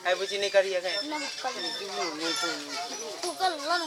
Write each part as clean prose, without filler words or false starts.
है बुझी नहीं करिए गए तू कर ला ना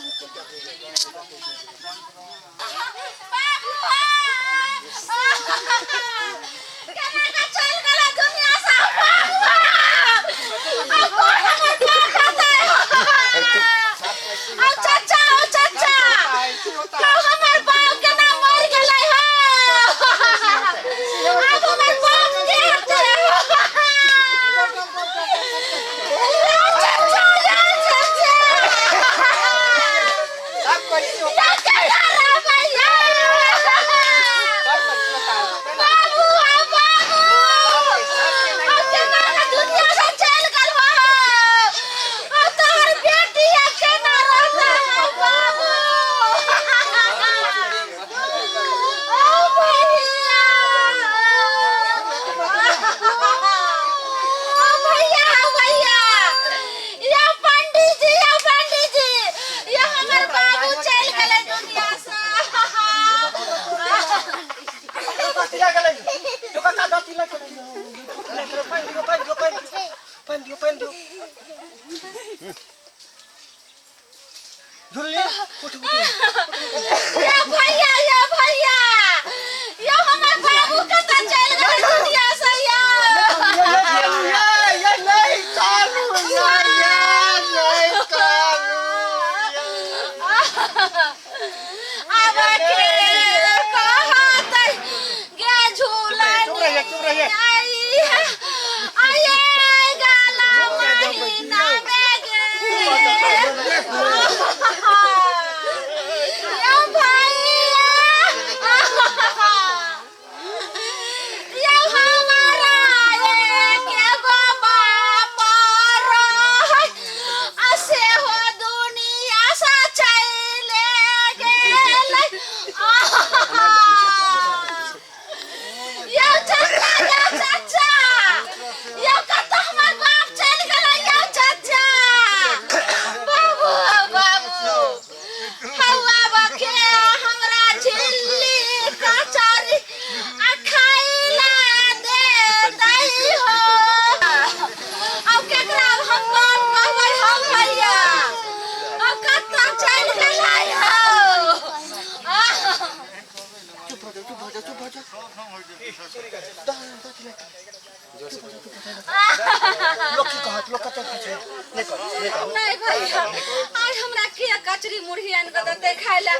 नहीं भैया आज हमरा के कचरी मुर्गी आन के देते खाय ले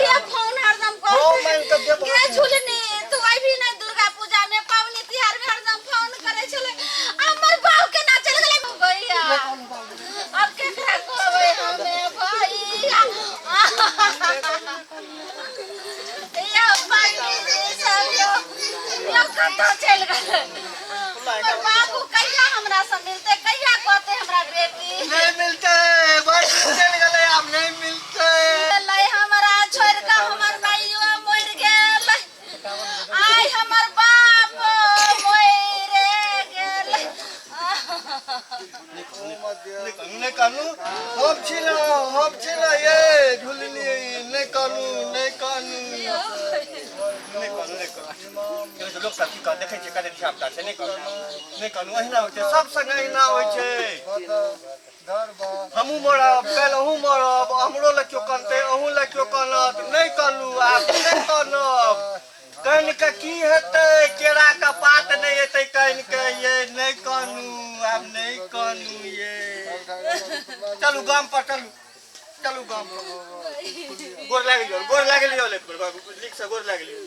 के फोन हरदम को के झुलनी तू अभी नहीं दुर्गा पूजा में पावनी तिहार में हरदम फोन करे छले हमर बाऊ के ना चल गेले भैया अब केकरा कहबै हमें भैया या पानी से सब यो कतो चल गेले बाबू कहिया हमरा से मिलते कहिया कहते हमरा बेटी नहीं मिलते बस चल गए आप नहीं मिलते लै हमरा छोड़ के हमर माईयो मर गेल आई हमर बाप मर गेल नहीं कानू हम छिला ये झुलनी नहीं कानू लोग सब की देखे छे कते हिसाब ता छे नहीं कानू अहिना होय छे सब संग अहिना होय छे हमू मरब पहले हमू मरब हमरो ले क्यों कानते अहू ले क्यों कानत नहीं कानू आप नहीं कानब कहन के की हेतै केरा का पात नहीं हेतै कहन के ये नहीं कानू आप नहीं कानू ये चलू गाम पर चलू गाम गोर लागे लियो ले लिख से गोर लागे लियो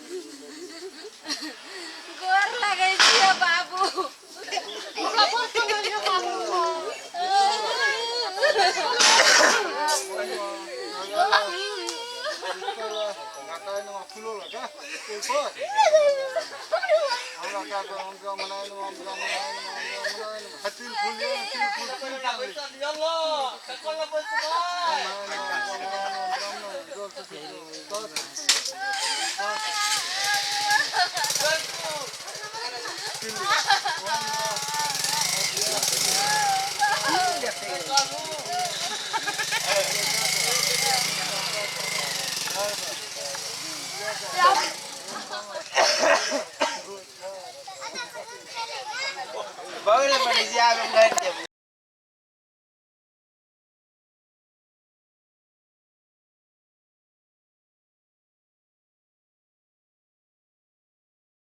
गोर लागै छियै बाबू हमरा बहुत कमालियो बाबू Bagus lah manusia,